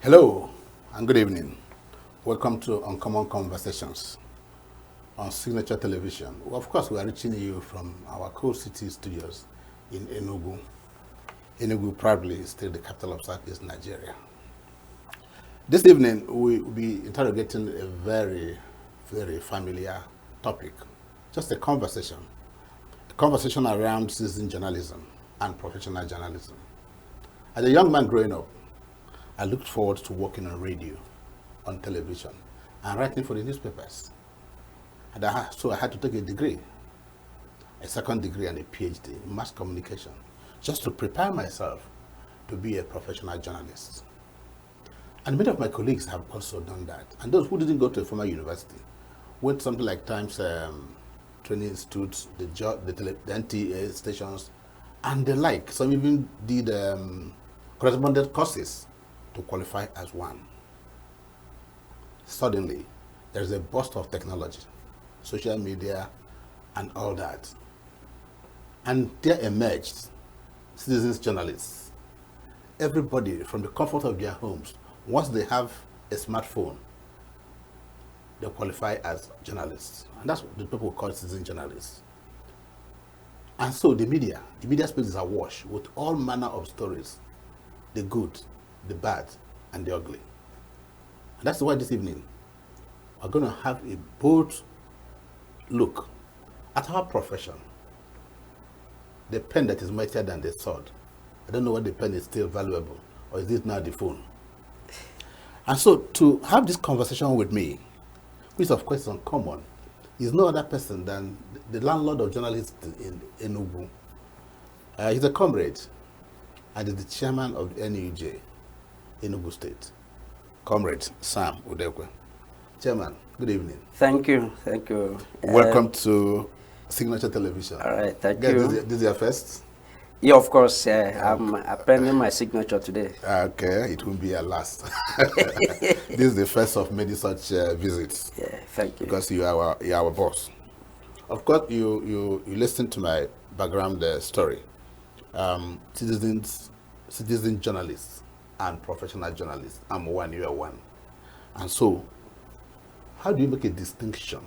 Hello and good evening. Welcome to Uncommon Conversations on Signature Television. Well, of course, we are reaching you from our Coal City studios in Enugu. Enugu proudly is still the capital of Southeast Nigeria. This evening, we will be interrogating a very, very familiar topic, just a conversation around citizen journalism and professional journalism. As a young man growing up, I looked forward to working on radio, on television, and writing for the newspapers. So I had to take a degree, a second degree and a PhD in mass communication, just to prepare myself to be a professional journalist. And many of my colleagues have also done that. And those who didn't go to a formal university went something like Times Training Institutes, the NTA stations, and the like. Some even did correspondence courses to qualify as one. Suddenly, there is a burst of technology, social media, and all that. And there emerged citizens journalists. Everybody from the comfort of their homes, once they have a smartphone, they qualify as journalists. And that's what the people call citizen journalists. And so the media space is awash with all manner of stories, the good, the bad, and the ugly. And that's why this evening, we're going to have a bold look at our profession. The pen that is mightier than the sword. I don't know whether the pen is still valuable, or is it now the phone? And so to have this conversation with me, which of course is uncommon, is no other person than the landlord of journalists in Enugu. He's a comrade and is the chairman of the NUJ, Enugu State. Comrade Sam Udekwe. Chairman, good evening. Thank you. Welcome to Signature Television. All right, thank you. This is your first? Yeah, of course. I'm appending my signature today. Okay, it will be your last. This is the first of many such visits. Yeah, thank you. Because you are our boss. Of course, you listened to my background story. Citizen journalists and professional journalists. I'm one, you are one. And so, how do you make a distinction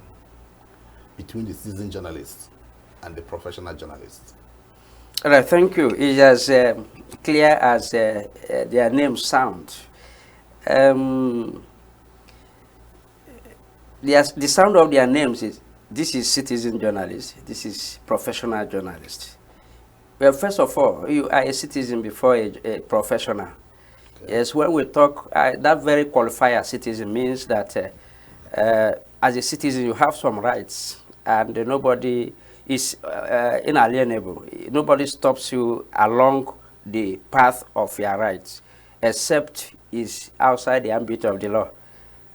between the citizen journalists and the professional journalists? All right, thank you. It's as clear as their names sound. The sound of their names is, this is citizen journalist, this is professional journalist. Well, first of all, you are a citizen before a professional. Okay. Yes, when we talk, that very qualifier citizen means that as a citizen you have some rights and nobody is inalienable. Nobody stops you along the path of your rights, except is outside the ambit of the law.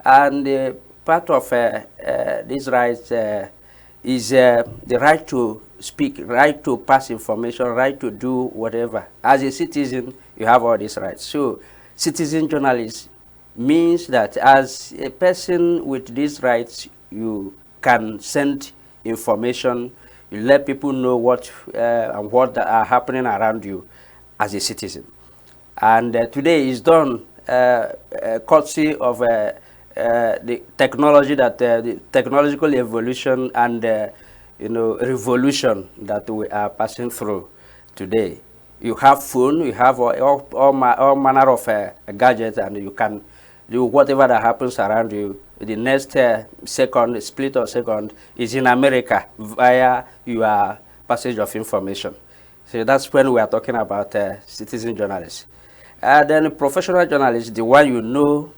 And part of these rights is the right to speak, right to pass information, right to do whatever. As a citizen, you have all these rights. So, citizen journalist means that as a person with these rights, you can send information, you let people know what and what are happening around you as a citizen. And today is done courtesy of the technology that the technological evolution and revolution that we are passing through today. You have phone, you have all manner of gadgets, and you can do whatever that happens around you. The next second, split of second, is in America via your passage of information. So that's when we are talking about citizen journalists. Then professional journalists, the one you know,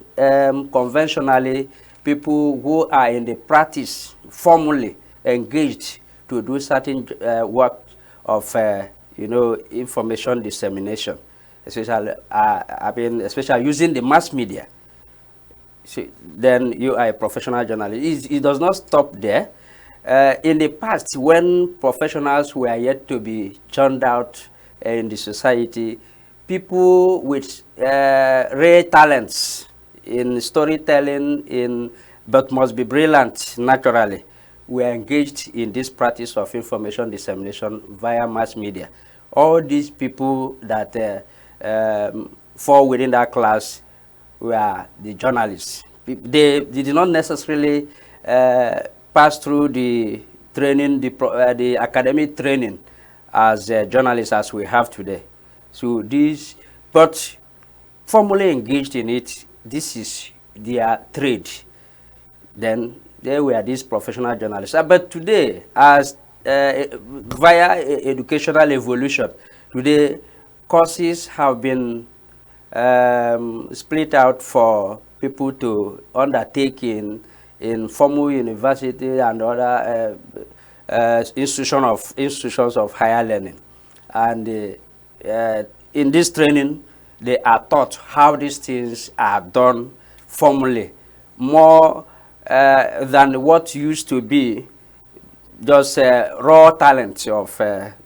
conventionally, people who are in the practice, formally engaged to do certain work of, information dissemination, especially using the mass media. So then you are a professional journalist. It does not stop there. In the past, when professionals were yet to be churned out in the society, people with rare talents in storytelling, but must be brilliant naturally, were engaged in this practice of information dissemination via mass media. All these people that fall within that class were the journalists. They did not necessarily pass through the training, the academic training as journalists as we have today. So these, but formally engaged in it, this is their trade. Then they were these professional journalists. But today, as via educational evolution, today courses have been split out for people to undertake in formal university and other institutions of higher learning. And in this training, they are taught how these things are done formally, more than what used to be just raw talent of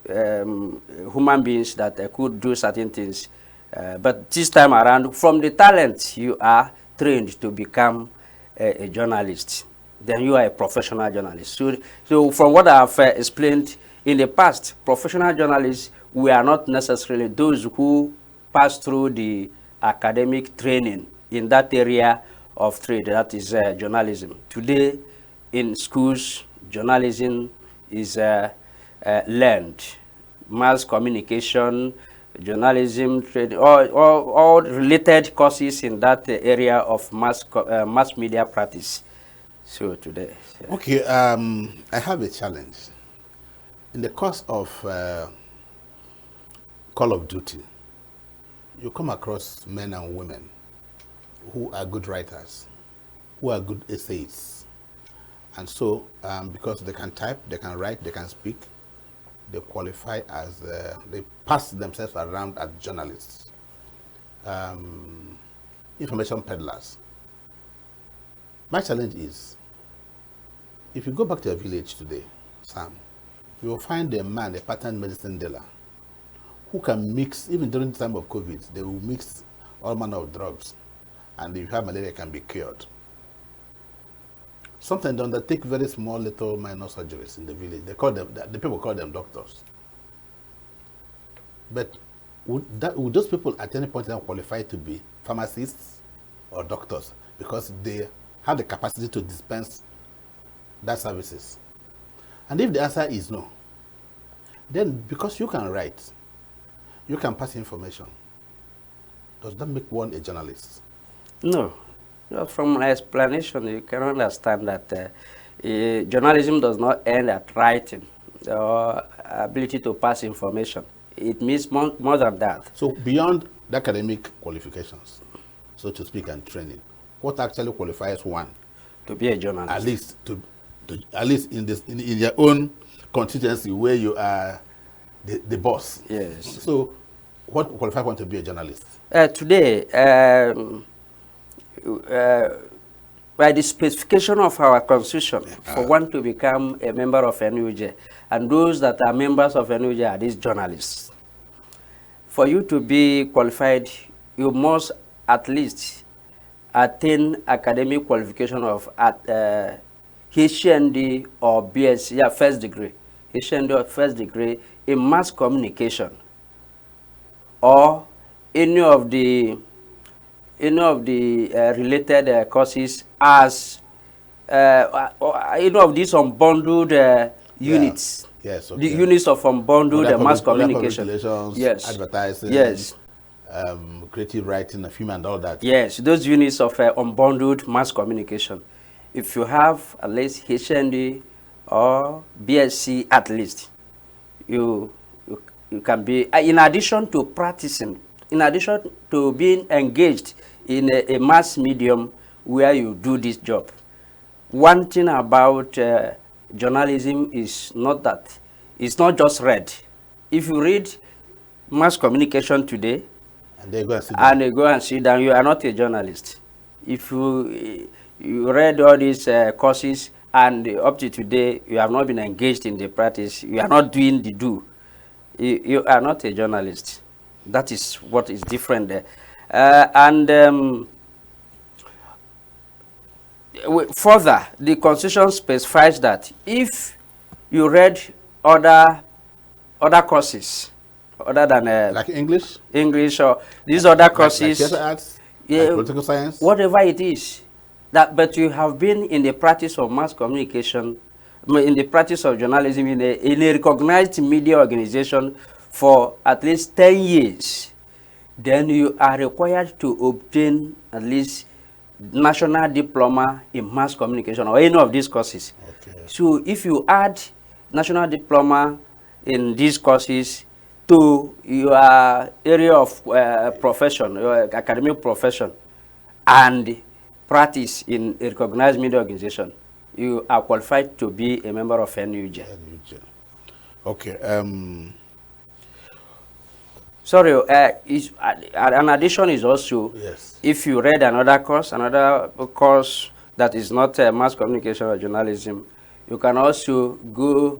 human beings that could do certain things. But this time around, from the talent, you are trained to become a journalist. Then you are a professional journalist. So from what I have explained in the past, professional journalists were not necessarily those who passed through the academic training in that area of trade, that is journalism. Today, in schools, journalism is learned. Mass communication, journalism, trade, all related courses in that area of mass media practice. So today. Yeah. Okay, I have a challenge. In the course of Call of Duty, you come across men and women who are good writers, who are good essayists. And so, because they can type, they can write, they can speak, they qualify as, they pass themselves around as journalists, information peddlers. My challenge is, if you go back to a village today, Sam, you will find a man, a pattern medicine dealer, who can mix, even during the time of COVID, they will mix all manner of drugs, and if you have malaria, it can be cured. Sometimes they undertake very small, little, minor surgeries in the village. They call them, the people call them doctors. But would those people at any point in time qualify to be pharmacists or doctors? Because they have the capacity to dispense that services. And if the answer is no, then because you can write, you can pass information, does that make one a journalist? No. From my explanation, you can understand that journalism does not end at writing or ability to pass information. It means more than that. So beyond the academic qualifications, so to speak, and training, what actually qualifies one to be a journalist? At least in your own constituency where you are the boss. Yes. So what qualifies one to be a journalist? Today, by the specification of our constitution, for one to become a member of NUJ, and those that are members of NUJ are these journalists. For you to be qualified, you must at least attain academic qualification of HND or BSc, yeah, first degree, HND or first degree in mass communication, or any of the related courses as any of these unbundled units. Yes, okay. The units of unbundled mass communication. Yes. Advertising. Yes. Creative writing, film and all that. Yes, those units of unbundled mass communication. If you have at least HND or BSc at least, you can be, in addition to practicing, in addition to being engaged in a mass medium where you do this job. One thing about journalism is not that, it's not just read. If you read mass communication today, and they go and sit down, you are not a journalist. If you read all these courses and up to today you have not been engaged in the practice, you are not doing the do, you are not a journalist. That is what is different there. Further, the Constitution specifies that if you read other courses other than like English or these other courses, like arts. Like political science? whatever it is. But you have been in the practice of mass communication, in the practice of journalism, in a recognized media organization for at least 10 years. Then you are required to obtain at least national diploma in mass communication or any of these courses. Okay. So if you add national diploma in these courses to your area of profession, your academic profession, and practice in a recognized media organization, you are qualified to be a member of NUJ. NUJ. Okay. Sorry, an addition is also, Yes. if you read another course that is not mass communication or journalism, you can also go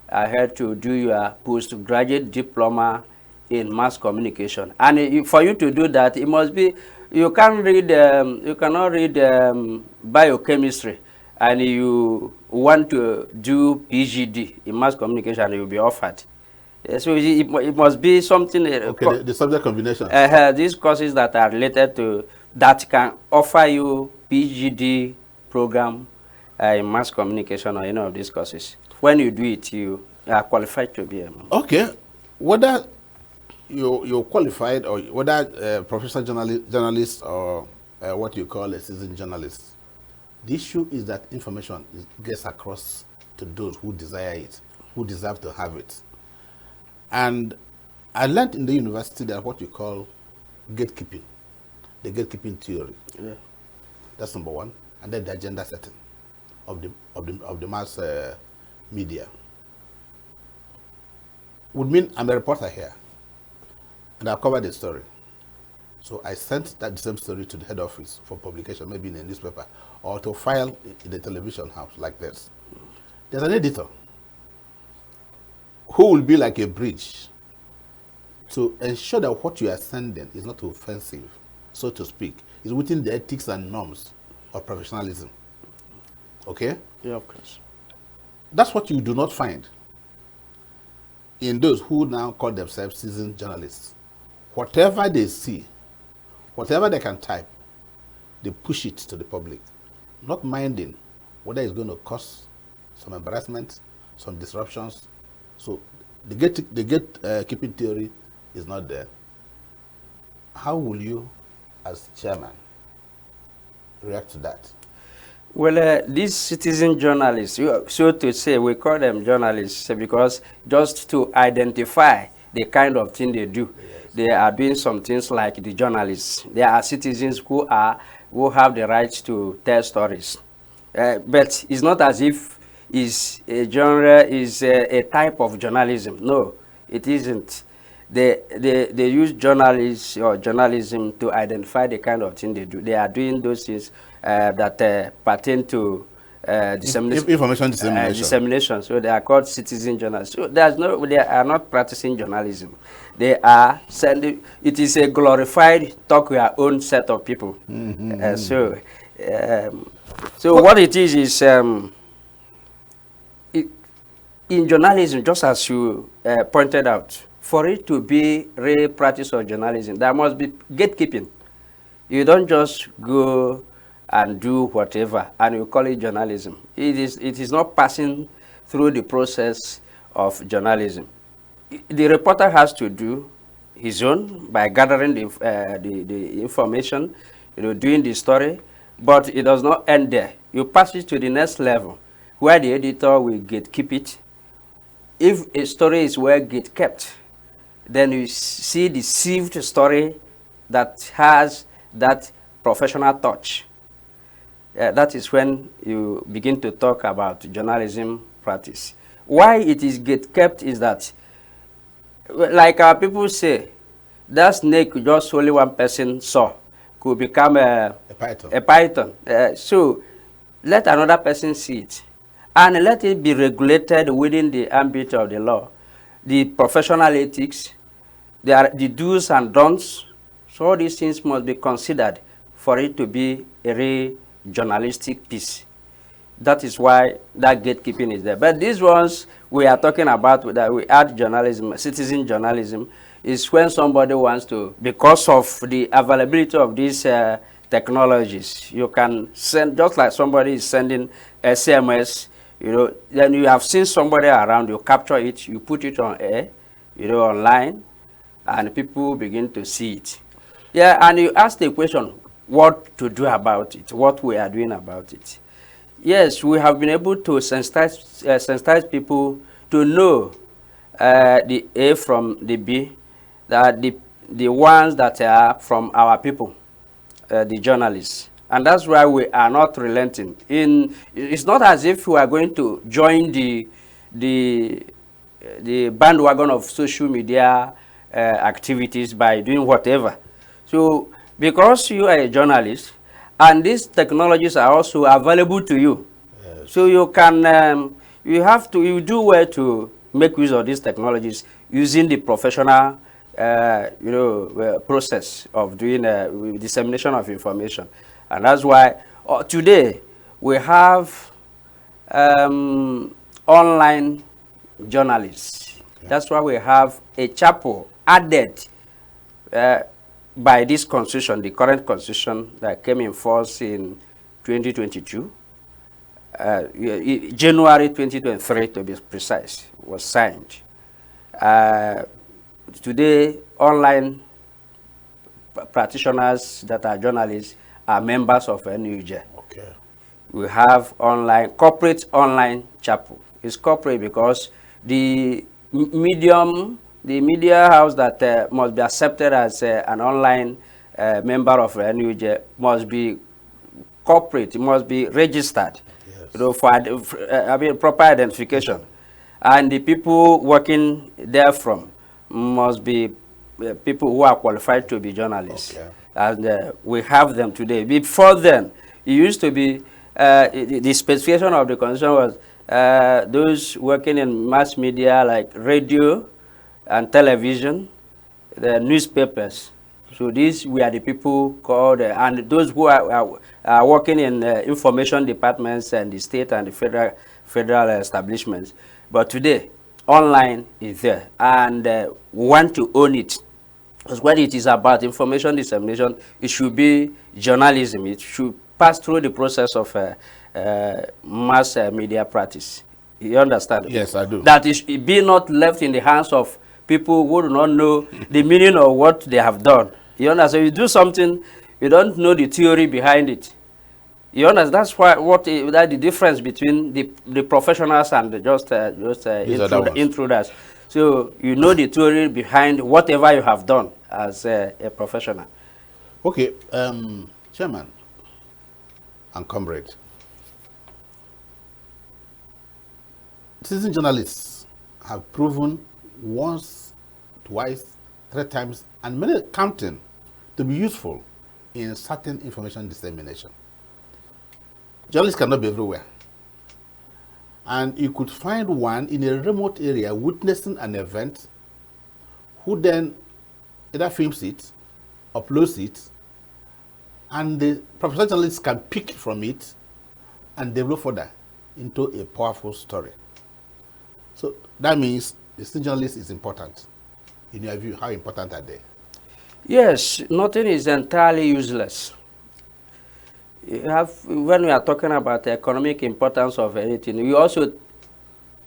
ahead to do your postgraduate diploma in mass communication. And for you to do that, it must be, you cannot read biochemistry and you want to do PhD in mass communication, and you'll be offered. So it must be something. Okay, the subject combination. These courses that are related to that can offer you PhD program in mass communication or any of these courses. When you do it, you are qualified to be a member. Okay, whether you're qualified or whether professional journalist or what you call a citizen journalist, the issue is that information gets across to those who desire it, who deserve to have it. And I learned in the university that what you call gatekeeping, the gatekeeping theory. Yeah. That's number one. And then the agenda setting of the mass media. Would mean I'm a reporter here, and I've covered the story. So I sent that same story to the head office for publication, maybe in a newspaper, or to file in the television house like this. There's an editor who will be like a bridge to ensure that what you are sending is not offensive, so to speak, is within the ethics and norms of professionalism. Okay? Yeah, of course. That's what you do not find in those who now call themselves citizen journalists. Whatever they see, whatever they can type, they push it to the public, not minding whether it's going to cause some embarrassment, some disruptions. So the gatekeeping theory is not there. How will you, as chairman, react to that? Well, these citizen journalists, so to say, we call them journalists because just to identify the kind of thing they do. Yes. They are doing some things like the journalists. They are citizens who have the right to tell stories. But it's not as if it's a genre, is a type of journalism. No, it isn't. They use journalists or journalism to identify the kind of thing they do. They are doing those things that pertain to dissemination. Information dissemination. Dissemination. So they are called citizen journalists. So they are not practicing journalism. They are sending. It is a glorified talk your own set of people. Mm-hmm. So what it is in journalism, just as you pointed out, for it to be real practice of journalism, there must be gatekeeping. You don't just go and do whatever and you call it journalism. It is not passing through the process of journalism. The reporter has to do his own by gathering the information, doing the story, but it does not end there. You pass it to the next level where the editor will gatekeep it. If a story is well gatekept, then you see the sieved story that has that professional touch. That is when you begin to talk about journalism practice. Why it is gatekept is that, like our people say, that snake just only one person saw could become a python. So let another person see it, and let it be regulated within the ambit of the law. The professional ethics, the do's and don'ts. So all these things must be considered for it to be a real journalistic piece. That is why that gatekeeping is there. But these ones we are talking about, that we add journalism, citizen journalism, is when somebody wants to, because of the availability of these technologies, you can send, just like somebody is sending SMS, then you have seen somebody around, you capture it, you put it on air, online, and people begin to see it. Yeah, and you ask the question, what to do about it, what we are doing about it. Yes, we have been able to sensitize people to know the A from the B, that the ones that are from our people, the journalists. And that's why we are not relenting. It's not as if we are going to join the bandwagon of social media activities by doing whatever. So because you are a journalist, and these technologies are also available to you, yes. So you can you do well to make use of these technologies using the professional process of doing dissemination of information. And that's why today we have online journalists. Okay. That's why we have a chapel added by this constitution, the current constitution that came in force in 2022, January 2023 to be precise, was signed. Today, online practitioners that are journalists are members of NUJ. Okay. We have corporate online chapel. It's corporate because the media house that must be accepted as an online member of NUJ must be corporate. It must be registered, yes. For proper identification, and the people working there from must be people who are qualified to be journalists. Okay. And we have them today. Before then, it used to be the specification of the constitution was those working in mass media like radio and television, the newspapers. So these were the people called, and those who are working in information departments and the state and the federal establishments. But today, online is there, and we want to own it. Because when it is about information dissemination, it should be journalism. It should pass through the process of mass media practice. You understand? Yes, I do. That it be not left in the hands of people who do not know the meaning of what they have done. You understand? You do something, you don't know the theory behind it. You understand? That's why that the difference between the professionals and the intruders. So you know the theory behind whatever you have done as a professional. Okay, Chairman and comrade, citizen journalists have proven once, twice, 3 times, and many counting to be useful in certain information dissemination. Journalists cannot be everywhere. And you could find one in a remote area witnessing an event who then either films it, uploads it, and the professional journalists can pick from it and develop further into a powerful story. So that means the citizen journalist is important. In your view, how important are they? Yes, nothing is entirely useless. When we are talking about the economic importance of anything, we also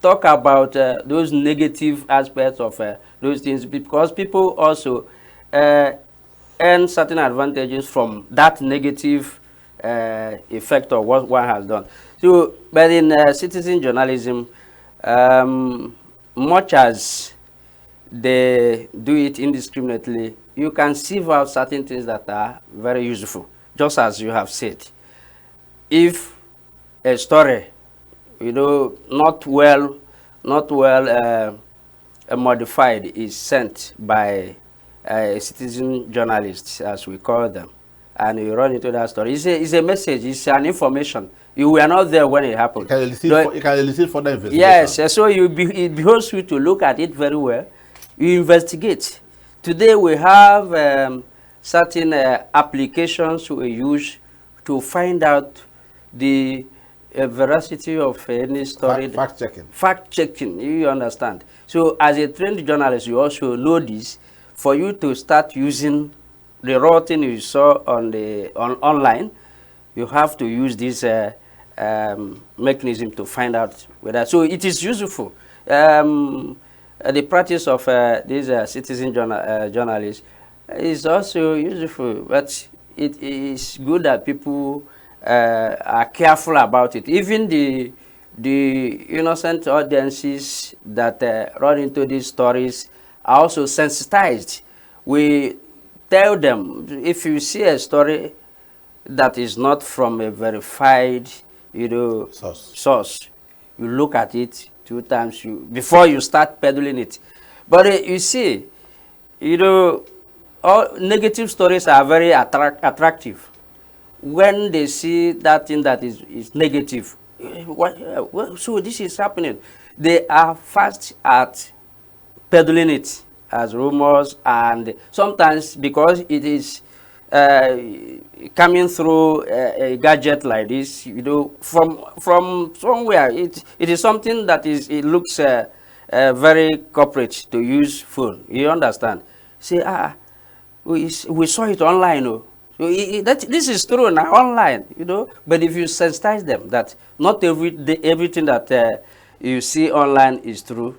talk about those negative aspects of those things, because people also earn certain advantages from that negative effect of what one has done. So, but in citizen journalism, much as they do it indiscriminately, you can sieve out certain things that are very useful. Just as you have said, if a story, not well modified is sent by a citizen journalist, as we call them, and you run into that story, it's a message, it's an information. You were not there when it happened. You can elicit further investigation. Yes, so it behoves you to look at it very well. You investigate. Today we have certain applications we use to find out the veracity of any story. Fact checking. Fact checking, you understand. So as a trained journalist, you also know this. for you to start using the raw thing you saw on online, you have to use this mechanism to find out whether. So it is useful. The practice of these citizen journalists is also useful, but it is good that people are careful about it. Even the innocent audiences that run into these stories are also sensitized. We tell them, if you see a story that is not from a verified, source, you look at it 2 times before you start peddling it. But you see, all negative stories are very attractive. When they see that thing that is negative, so this is happening, they are fast at peddling it as rumors, and sometimes because it is coming through a gadget like this, from somewhere, it is something that it looks very corporate to use phone. You understand? Say, we saw it online. So this is true now online, But if you sensitize them that not everything that you see online is true,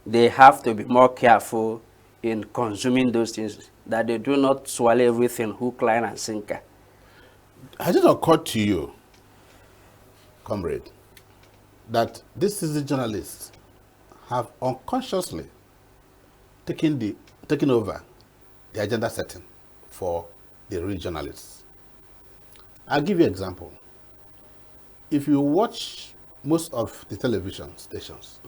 they have to be more careful in consuming those things, that they do not swallow everything hook, line, and sinker. Has it occurred to you, comrade, that these citizen journalists have unconsciously taken over the agenda setting for the real journalists? I'll give you an example. If you watch most of the television stations,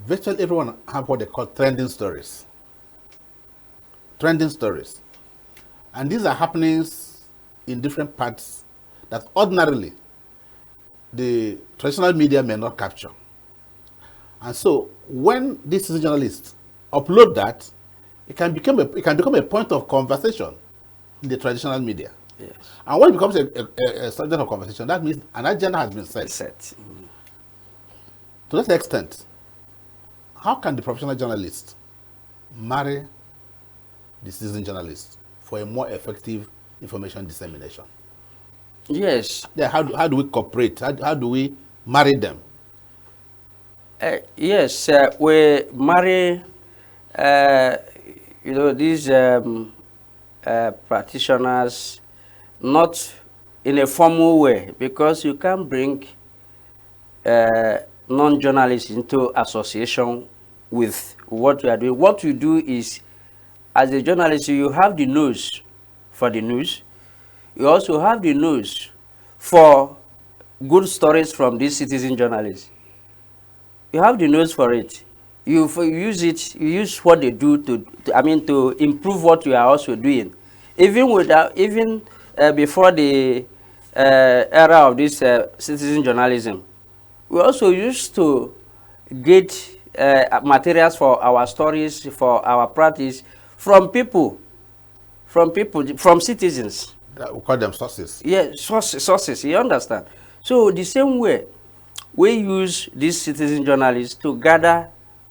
virtually everyone have what they call trending stories. Trending stories. And these are happenings in different parts that ordinarily the traditional media may not capture. And so when these journalists upload that, it can become a point of conversation in the traditional media. Yes. And when it becomes a subject of conversation, that means an agenda has been set. To that extent, how can the professional journalist marry the citizen journalist for a more effective information dissemination? Yes. Yeah, how do we cooperate? How do we marry them? Yes, we marry, these practitioners not in a formal way, because you can't bring non-journalists into association with what you are doing. What you do is, as a journalist, you have the nose for the news. You also have the nose for good stories from these citizen journalists. You have the nose for it. You use it. You use what they do to improve what you are also doing. Even before the era of this citizen journalism, we also used to get materials for our stories, for our practice, from citizens. We call them sources. Yeah, sources, you understand? So the same way, we use these citizen journalists to gather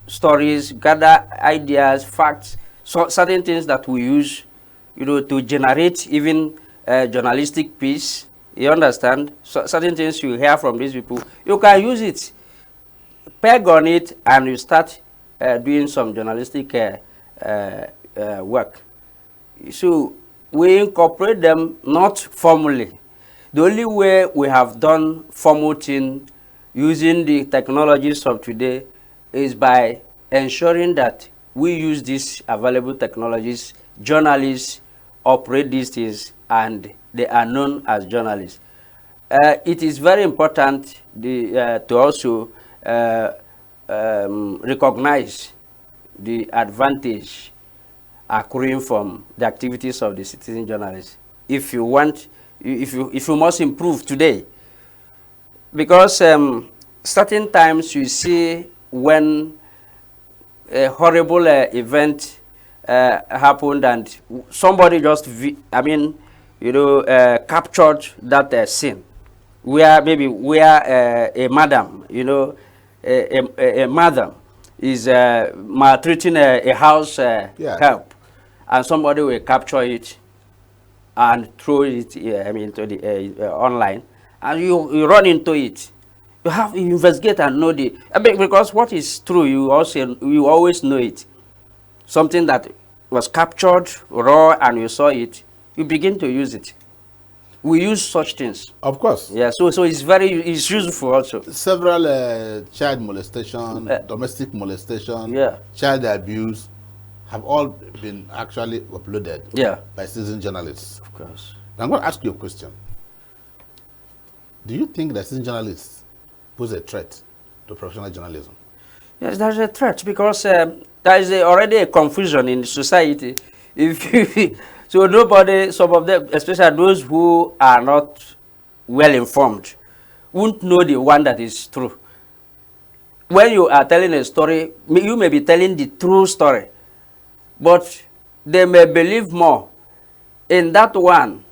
stories, gather ideas, facts, certain things that we use, to generate even journalistic piece. You understand? So certain things you hear from these people, you can use it, peg on it, and you start doing some journalistic work. So we incorporate them not formally. The only way we have done formal thing using the technologies of today is by ensuring that we use these available technologies. Journalists operate these things and they are known as journalists. It is very important to also recognize the advantage accruing from the activities of the citizen journalists. If you must improve today, because certain times you see when a horrible event happened and somebody just captured that scene, where a madam, a mother is maltreating a house Yeah. help, and somebody will capture it and throw it, I mean, to the online, and you run into it. You have to investigate and know the, I mean, because what is true, you always know it. Something that was captured raw and you saw it, you begin to use it. We use such things. Of course. Yeah, so it's useful also. Several child molestation, Uh, domestic molestation, Yeah. child abuse have all been actually uploaded Yeah. by citizen journalists. Of course. Now, I'm going to ask you a question. Do you think that citizen journalists pose a threat to professional journalism? Yes, there's a threat because there is already a confusion in society. If you, so nobody, some of them, especially those who are not well informed, won't know the one that is true. When you are telling a story, you may be telling the true story, but they may believe more in that one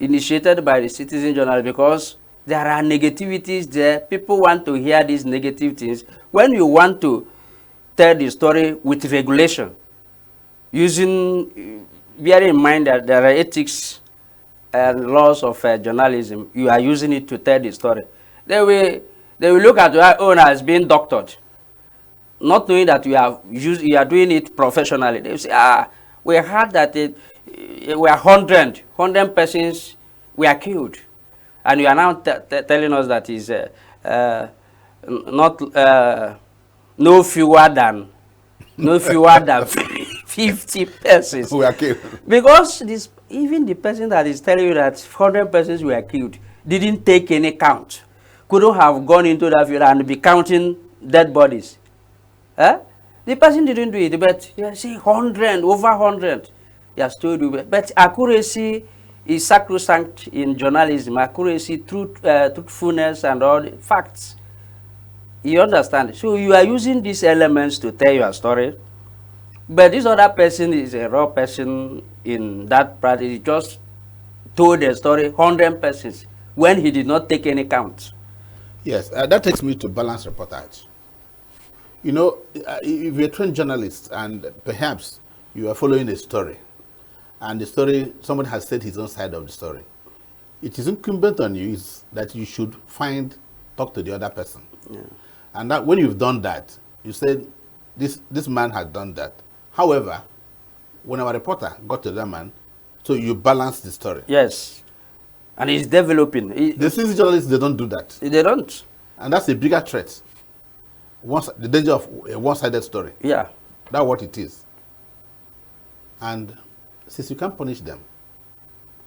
initiated by the citizen journal because there are negativities there. People want to hear these negative things. When you want to tell the story with regulation, using, bearing in mind that there are ethics and laws of journalism, you are using it to tell the story. They will look at your own as being doctored, not knowing that you are doing it professionally. They will say, we heard that we are 100 persons were killed, and you are now telling us that is not no fewer than 50 persons. We are killed. Because even the person that is telling you that 100 persons were killed didn't take any count, couldn't have gone into that field and be counting dead bodies. The person didn't do it, but you see 100, over 100, you still do it. But accuracy is sacrosanct in journalism. Accuracy, truthfulness, and all the facts. You understand? So you are using these elements to tell your story, but this other person is a raw person in that practice. He just told the story 100 persons when he did not take any count. Yes, that takes me to balanced reportage. You know, if you're a trained journalist and perhaps you are following a story, and the story, somebody has said his own side of the story, it is incumbent on you that you should talk to the other person. Yeah. And that when you've done that, you said, this man had done that. However, when our reporter got to that man, so you balance the story. Yes. And he's developing. The citizen journalists, they don't do that. They don't. And that's a bigger threat. The danger of a one-sided story. Yeah. That's what it is. And since you can't punish them,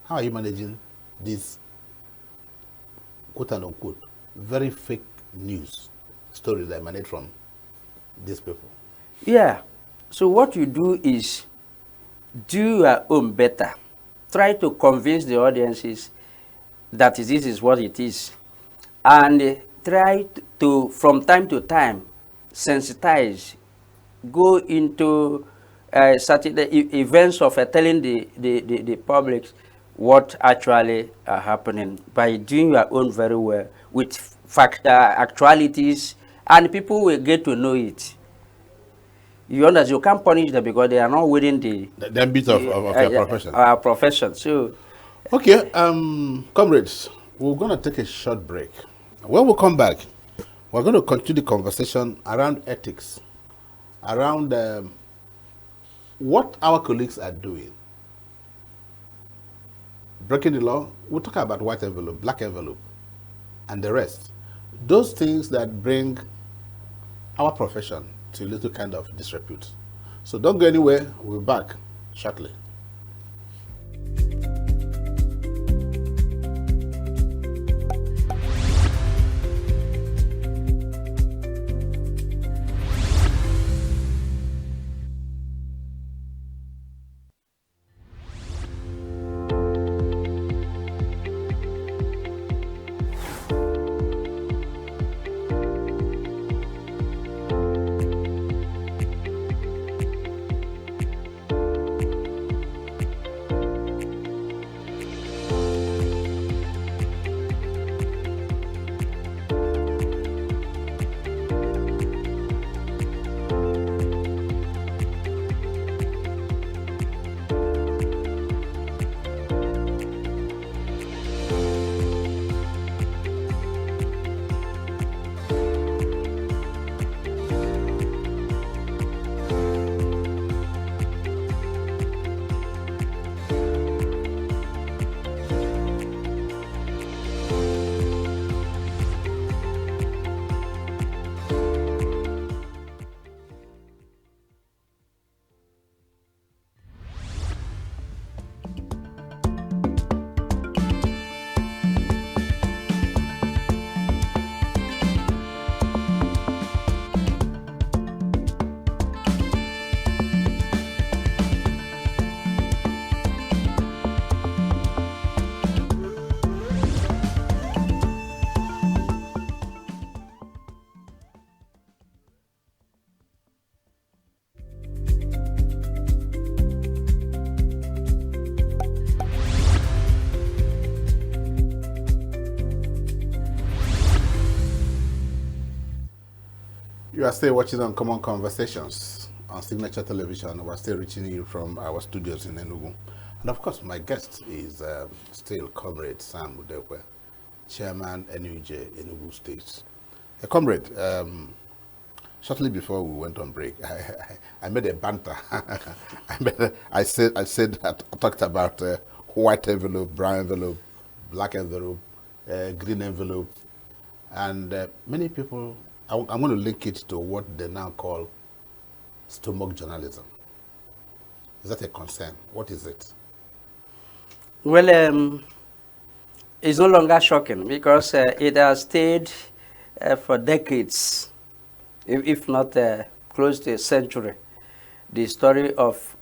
how are you managing these quote and unquote very fake news stories that emanate from these people? Yeah. So what you do is do your own better. Try to convince the audiences that this is what it is. And try to, from time to time, sensitize, go into certain events of telling the public what actually are happening by doing your own very well with actualities, and people will get to know it. You understand? You can't punish them because they are not within the bit of your profession. Our profession. So, okay, comrades, we're going to take a short break. When we come back, we're going to continue the conversation around ethics, around what our colleagues are doing. Breaking the law, we'll talk about white envelope, black envelope, and the rest. Those things that bring our profession to a little kind of disrepute. So don't go anywhere. We'll be back shortly. You are still watching Uncommon Conversations on Signature Television. We're still reaching you from our studios in Enugu. And of course, my guest is still Comrade Sam Udekwe, Chairman NUJ Enugu State. Comrade, shortly before we went on break, I made a banter. I talked about white envelope, brown envelope, black envelope, green envelope, and many people, I'm going to link it to what they now call stomach journalism. Is that a concern? What is it? Well, it's no longer shocking because it has stayed for decades, if not close to a century. The story of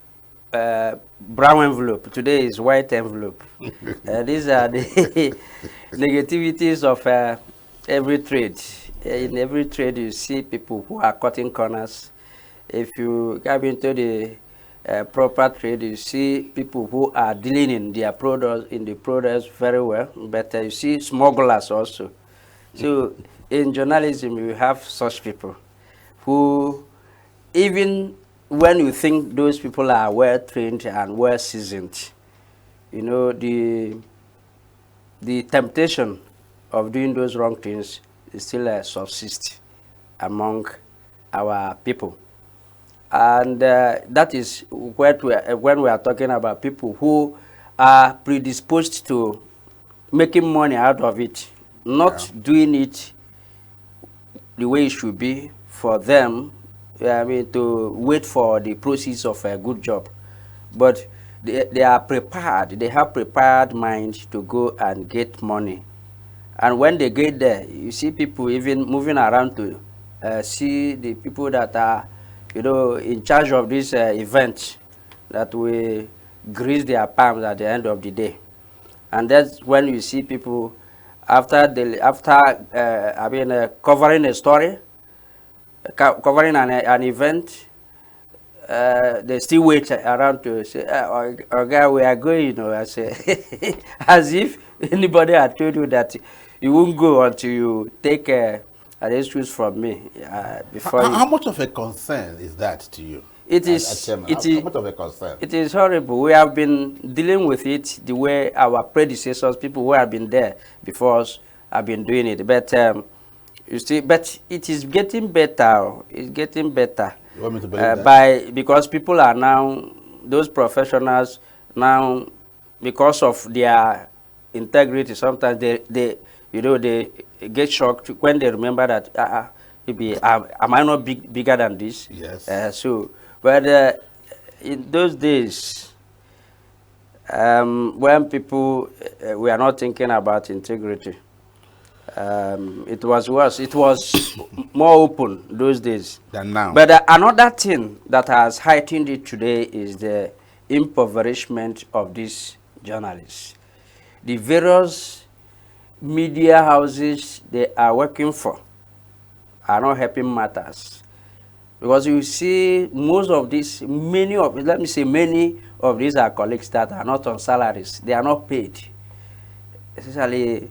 brown envelope today is white envelope. These are the negativities of every trade. In every trade, you see people who are cutting corners. If you come into the proper trade, you see people who are dealing in their products very well. But you see smugglers also. So in journalism, you have such people who, even when you think those people are well trained and well seasoned, you know, the temptation of doing those wrong things still subsists among our people. And that is what when we are talking about people who are predisposed to making money out of it, not doing it the way it should be for them, I mean, to wait for the proceeds of a good job. But they are prepared, they have prepared mind to go and get money. And when they get there, you see people even moving around to see the people that are, you know, in charge of this event that will grease their palms at the end of the day. And that's when you see people after covering a story, covering an event, they still wait around to say, "Okay, we are going," you know. I say, as if anybody had told you that you won't go until you take an excuse from me before. How much of a concern is that to you? It is. How much of a concern? It is horrible. We have been dealing with it the way our predecessors, people who have been there before us, have been doing it. But you see, but it is getting better. It's getting better. You want me to believe that? Because people are now, those professionals now, because of their integrity, sometimes they get shocked when they remember that maybe am I not bigger than this? Yes. But in those days, when people we are not thinking about integrity, it was worse. It was more open those days than now. But another thing that has heightened it today is the impoverishment of these journalists. The various media houses they are working for are not helping matters. Because you see most of these, many of these are colleagues that are not on salaries. They are not paid. Essentially,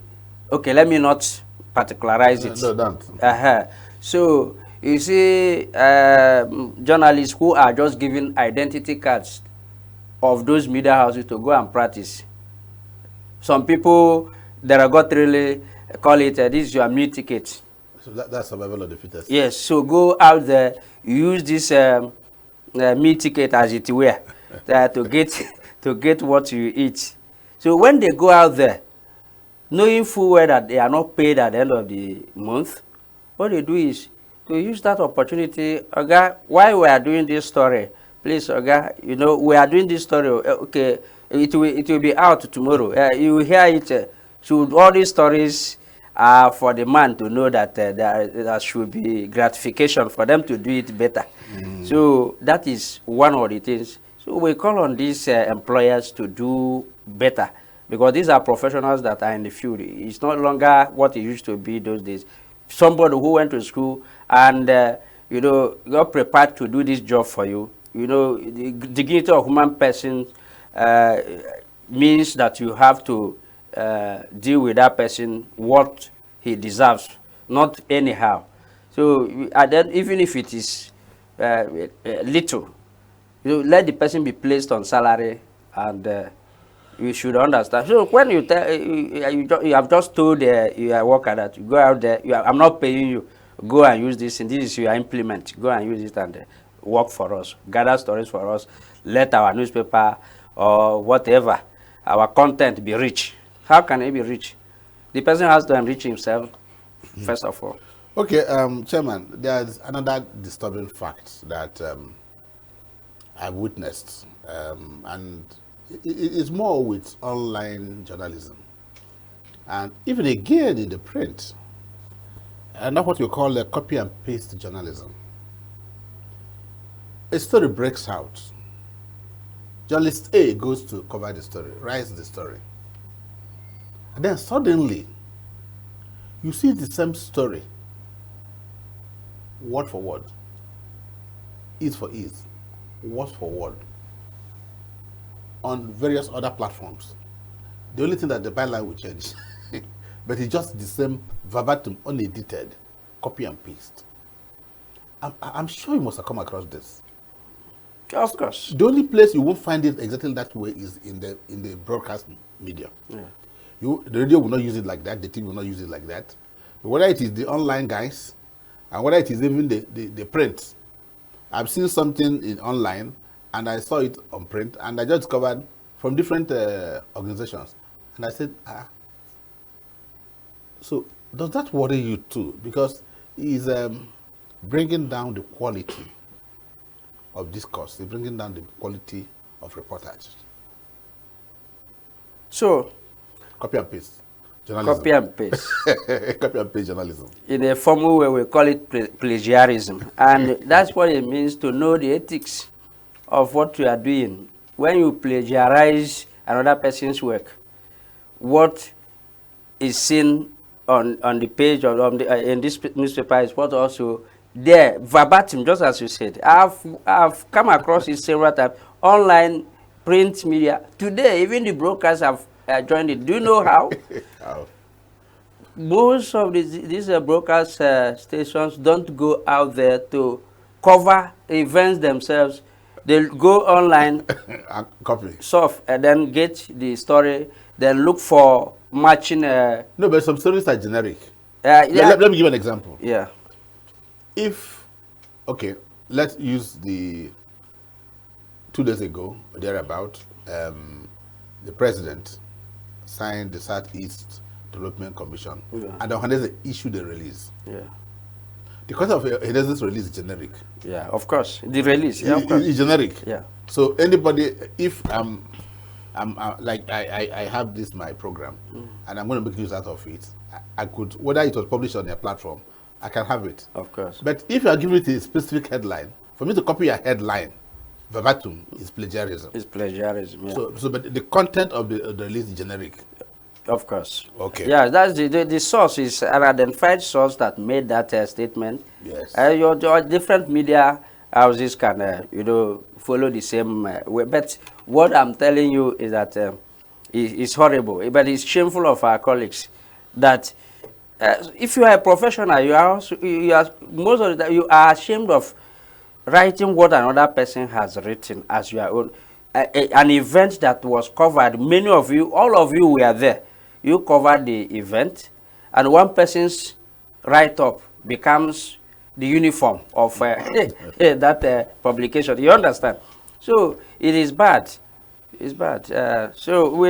okay, let me not particularize it. No, don't. So, you see journalists who are just giving identity cards of those media houses to go and practice. Some people, they got really call it, this is your meal ticket. So that's survival of the fittest. Yes, so go out there, use this meal ticket as it were, to get what you eat. So when they go out there, knowing full well that they are not paid at the end of the month, what they do is to use that opportunity. Oga, while we are doing this story, please, Oga, you know, we are doing this story. Okay, it will be out tomorrow. You will hear it. So all these stories are for the man to know that there should be gratification for them to do it better. So that is one of the things. So we call on these employers to do better, because these are professionals that are in the field. It's no longer what it used to be those days. Somebody who went to school and you know, got prepared to do this job for you. You know, the dignity of human person means that you have to deal with that person what he deserves, not anyhow. So and then even if it is little, you let the person be placed on salary, and you should understand. So when you tell you have just told you are worker that you go out there, I'm not paying you. Go and use this, and this is your implement. Go and use it and work for us, gather stories for us, let our newspaper or whatever, our content be rich. How can it be rich? The person has to enrich himself first of all. Okay, Chairman, there's another disturbing fact that I've witnessed, and it's more with online journalism. And even again in the print, and not what you call a copy and paste journalism. A story breaks out. Journalist A goes to cover the story, writes the story. And then suddenly, you see the same story, word for word, ease for ease, word for word, on various other platforms. The only thing that the byline will change, but it's just the same verbatim, unedited, copy and paste. I'm sure you must have come across this. Of course. The only place you won't find it exactly that way is in the broadcast media. Yeah. The radio will not use it like that, the TV will not use it like that. But whether it is the online guys, and whether it is even the print, I've seen something in online, and I saw it on print, and I just discovered from different organizations. And I said, so does that worry you too? Because it's bringing down the quality of discourse, it's bringing down the quality of reportage. So, Copy and paste journalism. copy and paste. Copy and paste journalism. In a formal way, we call it plagiarism. And that's what it means to know the ethics of what you are doing. When you plagiarize another person's work, what is seen on the page or on the, in this newspaper is what also there, verbatim, just as you said. I've come across it several times. Online, print media. Today, even the brokers have joined it. Do you know how? How? Most of these broadcast stations don't go out there to cover events themselves. They go online, Copy. surf, and then get the story, then look for matching. No, but some stories are generic. Yeah. Let me give you an example. Yeah. If, okay, let's use the 2 days ago, or thereabout, the president signed the Southeast Development Commission, and the Ohanese issued a release. Yeah. The concept of Ohanese's release is generic. Yeah, of course. The release. Yeah, of course. It's generic. Yeah. So anybody, if I'm like I have this my program, and I'm going to make use out of it, I could, whether it was published on their platform, I can have it. Of course. But if you are giving it a specific headline, for me to copy a headline verbatim is plagiarism. It's plagiarism. Yeah. So but the content of the release is generic. Of course. Okay. Yeah, that's the source is an identified source that made that statement. Yes. Your different media houses can follow the same way. But what I'm telling you is that it's horrible, but it's shameful of our colleagues that if you are a professional, you are most of the time you are ashamed of writing what another person has written as your own. An event that was covered, many of you, all of you were there. You covered the event, and one person's write-up becomes the uniform of that publication. You understand? So it is bad. It's bad. So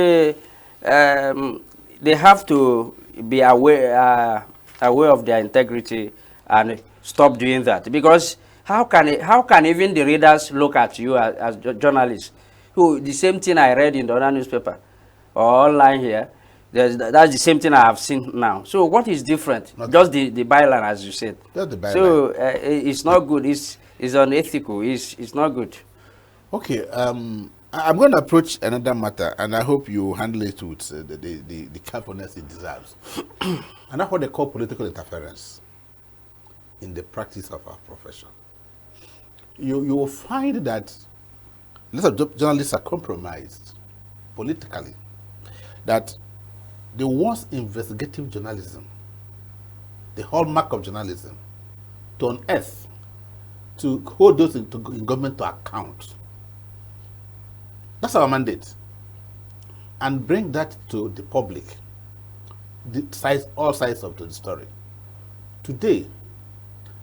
they have to be aware of their integrity and stop doing that. Because how can even the readers look at you as journalists? Who the same thing I read in the other newspaper or online here. That's the same thing I have seen now. So what is different? Just the byline, as you said. Just the byline. So it's not good. It's unethical. It's not good. Okay. I'm going to approach another matter, and I hope you handle it with the carefulness it deserves. And that's what they call political interference in the practice of our profession. You will find that lots of journalists are compromised politically. That the once investigative journalism, the hallmark of journalism, to unearth, to hold those in government to account. That's our mandate. And bring that to the public, all sides of the story. Today,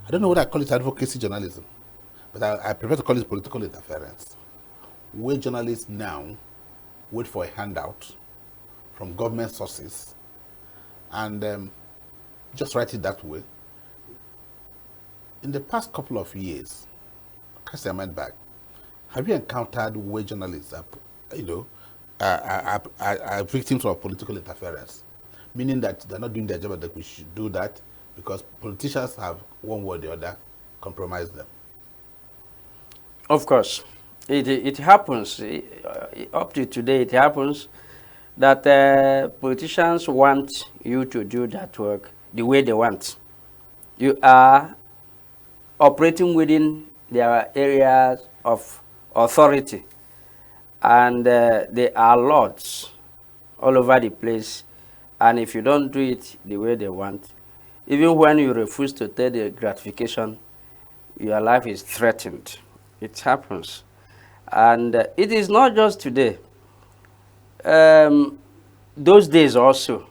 I don't know what I call it advocacy journalism, but I prefer to call it political interference, where journalists now wait for a handout from government sources and just write it that way. In the past couple of years, cast your mind back, have you encountered where journalists are victims of political interference? Meaning that they're not doing their job, that we should do that because politicians have one way or the other compromised them. Of course, it happens. Up to today, it happens that politicians want you to do that work the way they want. You are operating within their areas of authority, and there are laws all over the place. And if you don't do it the way they want, even when you refuse to take the gratification, your life is threatened. It happens. And it is not just today. Those days also,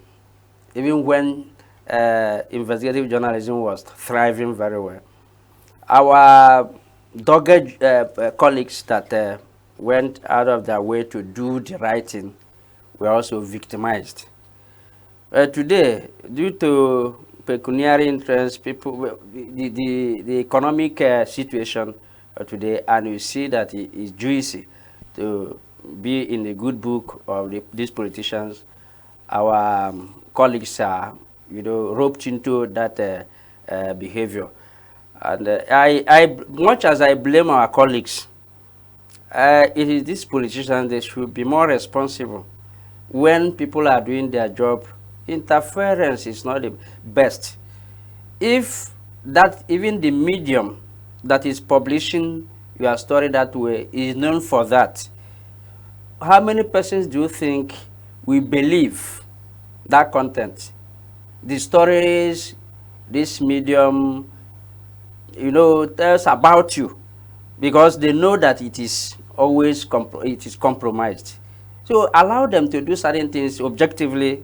even when investigative journalism was thriving very well, our dogged colleagues that went out of their way to do the writing were also victimized. Today, due to pecuniary interests, people, the economic situation today, and you see that it is juicy to be in the good book of these politicians. Our colleagues are, roped into that behavior. And I, much as I blame our colleagues, it is these politicians, they should be more responsible. When people are doing their job, interference is not the best. If that, even the medium that is publishing your story that way is known for that, how many persons do you think will believe that content? The stories this medium, tells about you, because they know that it is always compromised. So allow them to do certain things objectively.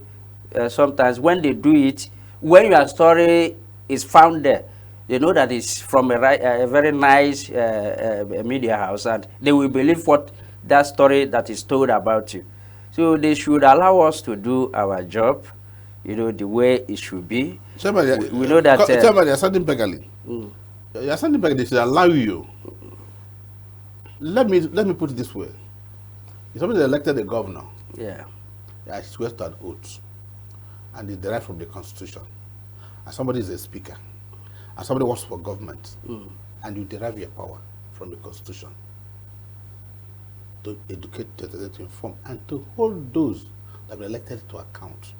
Sometimes when they do it, when your story is found there, they know that it's from a very nice media house, and they will believe what that story that is told about you. So they should allow us to do our job, the way it should be. We know that. Somebody, you're sounding beggarly. You're sounding beggarly. They should allow you. Let me put it this way. If somebody elected a governor, yeah, he swears to an oath, and it's derived from the Constitution, and somebody is a speaker, and somebody works for government, and you derive your power from the Constitution to educate, to inform, and to hold those that were elected to account.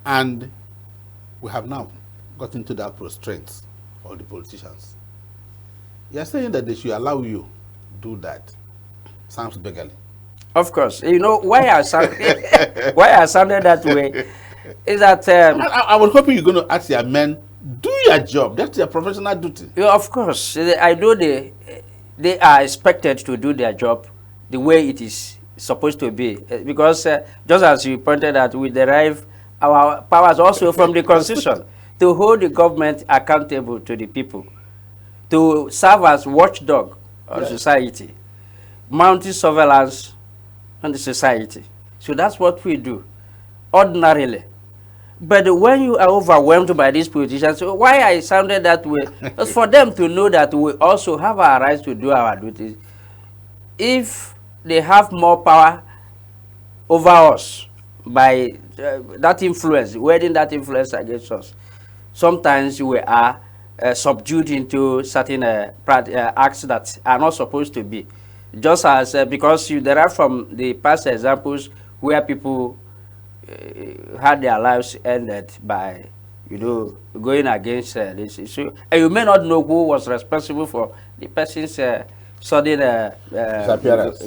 And we have now got into that restraints of the politicians. You are saying that they should allow you do that. Sounds beggarly. Of course. Why I sounded that way is that I was hoping you're going to ask your men, do your job. That's your professional duty. Yeah, of course. I know they are expected to do their job the way it is supposed to be. Because just as you pointed out, we derive our powers also from the Constitution to hold the government accountable to the people, to serve as watchdog of society, mounting surveillance on the society. So that's what we do, ordinarily. But when you are overwhelmed by these politicians, so why I sounded that way, is for them to know that we also have our rights to do our duties. If they have more power over us by that influence, wielding that influence against us, sometimes we are subdued into certain acts that are not supposed to be. Just as, because you derive from the past examples where people had their lives ended by, going against this issue. And you may not know who was responsible for the person's sudden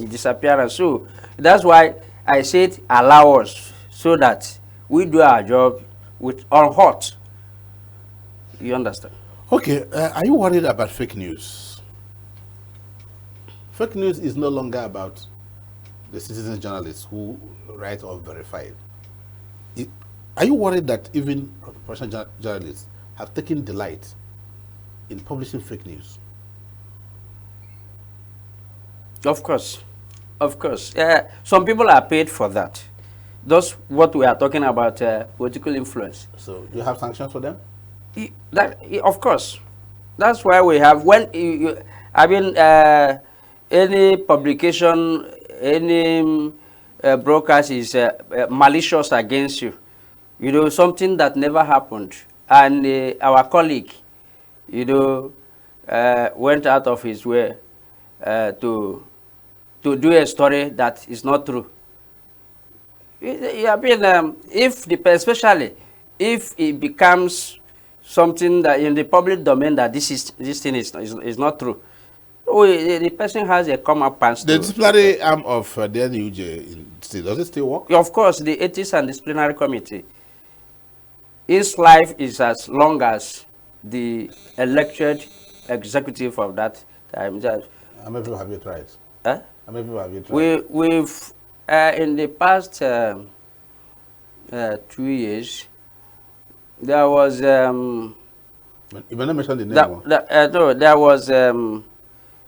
disappearance. So that's why I said allow us, so that we do our job with unhurt. You understand? Okay, are you worried about fake news? Fake news is no longer about the citizen journalists who write or verify it. Are you worried that even professional journalists have taken delight in publishing fake news? Of course, of course. Some people are paid for that. That's what we are talking about, political influence. So you have sanctions for them? Of course. That's why we have, when I mean, any publication, any broadcast is malicious against you. You know, something that never happened. And our colleague, you know, went out of his way to do a story that is not true. I mean, especially if it becomes something that in the public domain that this thing is not true, the person has a common pants. The disciplinary arm of the NUJ, does it still work? Of course, the Ethics and Disciplinary Committee, its life is as long as the elected executive of that time. How many people have you tried? Huh? How many people have you tried? We've in the past 2 years, there was You may not mention the name. no, there was a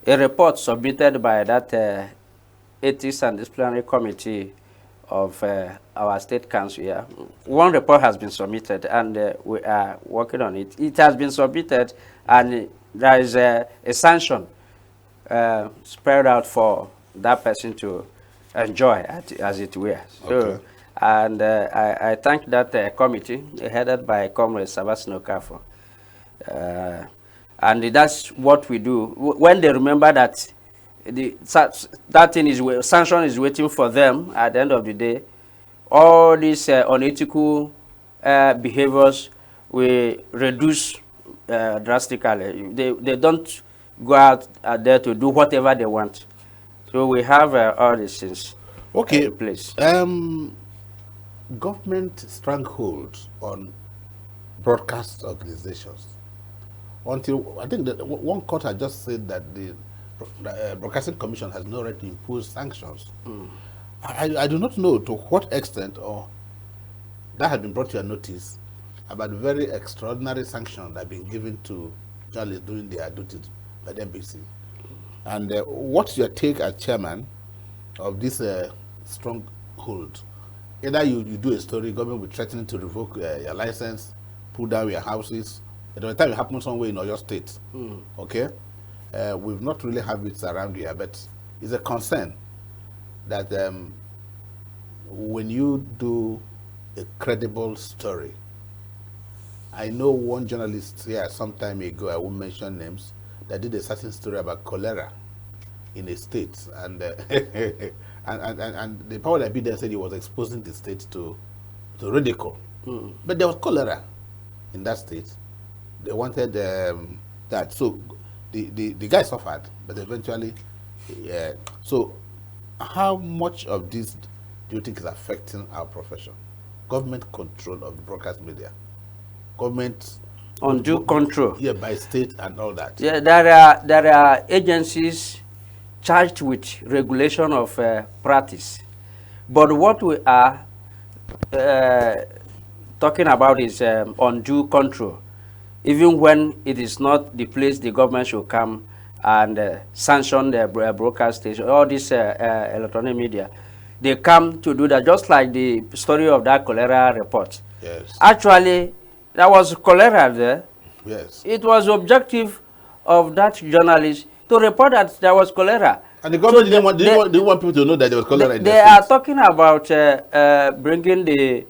report submitted by that Ethics and Disciplinary Committee of our state council here. One report has been submitted, and we are working on it. It has been submitted, and there is a sanction spread out for that person to enjoy, as it were. So, Okay. and I thank that committee headed by Comrade Sabasino Kafo. And that's what we do. When they remember that that thing is, sanction is waiting for them at the end of the day, all these unethical behaviors will reduce drastically. They don't go out there to do whatever they want. So we have all these things in place. Government stranglehold on broadcast organizations. Until I think that one court had just said that the Broadcasting Commission has no right to impose sanctions. I do not know to what extent or that had been brought to your notice about the very extraordinary sanctions that have been given to journalists doing their duties by the NBC. And what's your take as chairman of this stronghold? Either you do a story, government will threaten to revoke your license, pull down your houses. At the time it happens somewhere in your state. Okay? We've not really have it around here, but it's a concern that when you do a credible story, I know one journalist here some time ago, I won't mention names, that did a certain story about cholera in a state, and and the power that be there said he was exposing the state to ridicule. But there was cholera in that state. They wanted that, so the guy suffered, but eventually, so how much of this do you think is affecting our profession? Government control of the broadcast media, government Undue control. Yeah, by state and all that. Yeah, there are agencies charged with regulation of practice, but what we are talking about is undue control. Even when it is not the place the government should come and sanction the broadcast station, all this electronic media, they come to do that, just like the story of that cholera report. Yes. Actually, there was cholera there. Yes. It was objective of that journalist to report that there was cholera. And the government didn't want people to know that there was cholera in the They state. are talking about bringing the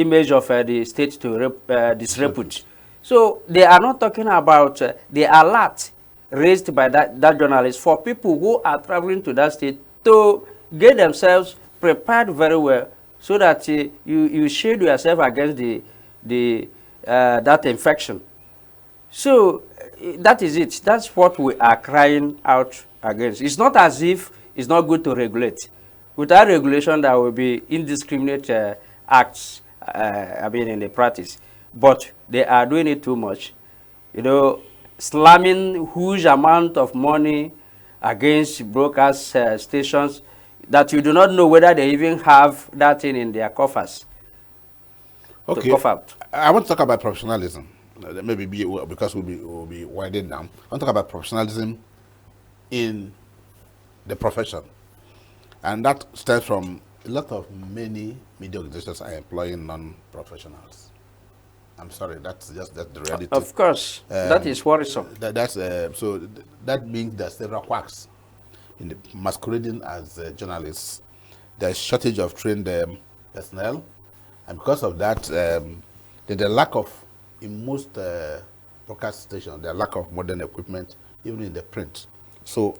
image of the state to disrepute. So they are not talking about the alert raised by that journalist for people who are traveling to that state to get themselves prepared very well, so that you shield yourself against that infection. So that is it. That's what we are crying out against. It's not as if it's not good to regulate. Without regulation, there will be indiscriminate acts, in the practice. But they are doing it too much. you know, slamming huge amount of money against broadcast stations that you do not know whether they even have that thing in their coffers. Okay. To cough out. I want to talk about professionalism. Maybe because we'll be winding down. I want to talk about professionalism in the profession. And that stems from a lot of many media organizations are employing non-professionals. I'm sorry, that's the reality. Of course, that is worrisome. That means there's several quacks in the masquerading as journalists. There's shortage of trained personnel, and because of that, there's a lack of, in most broadcast stations, there's a lack of modern equipment, even in the print. So,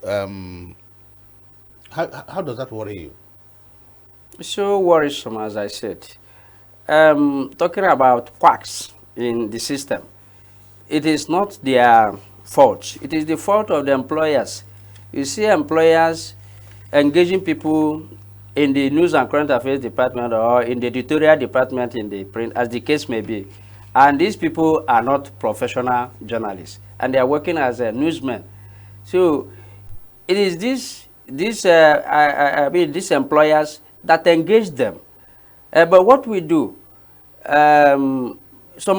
how does that worry you? So worrisome, as I said. Talking about quacks in the system, it is not their fault. It is the fault of the employers. You see employers engaging people in the news and current affairs department or in the editorial department in the print, as the case may be. And these people are not professional journalists, and they are working as a newsmen. So it is these employers that engage them. But what we do, some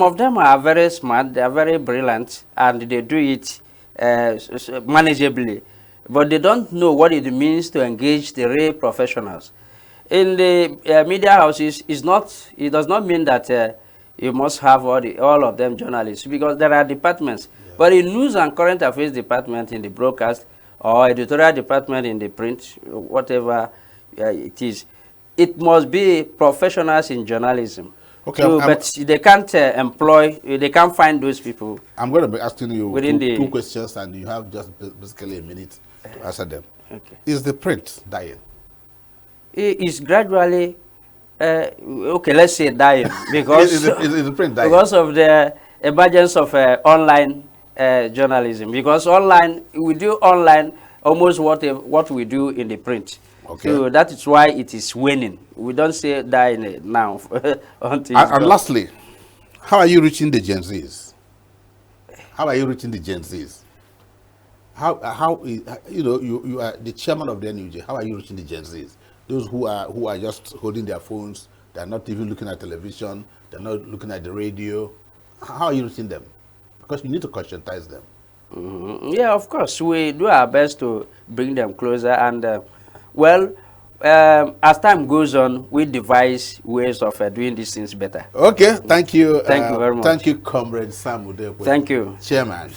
of them are very smart, they are very brilliant, and they do it manageably. But they don't know what it means to engage the real professionals. In the media houses, it does not mean that you must have all of them journalists, because there are departments. Yeah. But in news and current affairs department in the broadcast, or editorial department in the print, whatever it is, it must be professionals in journalism. Okay, so, but they can't they can't find those people. I'm going to be asking you two questions, and you have just basically a minute to answer them. Okay. Is the print dying? It is gradually, okay, let's say dying, because is the print dying? Because of the emergence of online journalism. Because online, we do online almost what we do in the print. Okay. So that is why it is waning. We don't say dying now. And lastly, how are you reaching the Gen Zs? How are you reaching the Gen Zs? You are the chairman of the NUJ. How are you reaching the Gen Zs? Those who are just holding their phones, they're not even looking at television, they're not looking at the radio. How are you reaching them? Because you need to conscientize them. Yeah, of course. We do our best to bring them closer, and as time goes on, we devise ways of doing these things better. Okay, thank you. Thank you very much. Thank you, Comrade Sam Udekwe. Thank you. Chairman,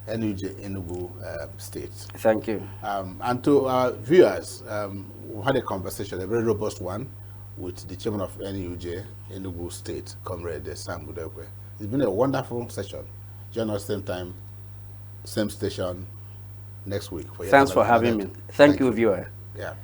NUJ Enugu State. Thank you. And to our viewers, we had a conversation, a very robust one, with the chairman of NUJ Enugu State, Comrade Sam Udekwe. It's been a wonderful session. Join us same time, same station next week. Thanks for having me. Thank you, viewer. Yeah.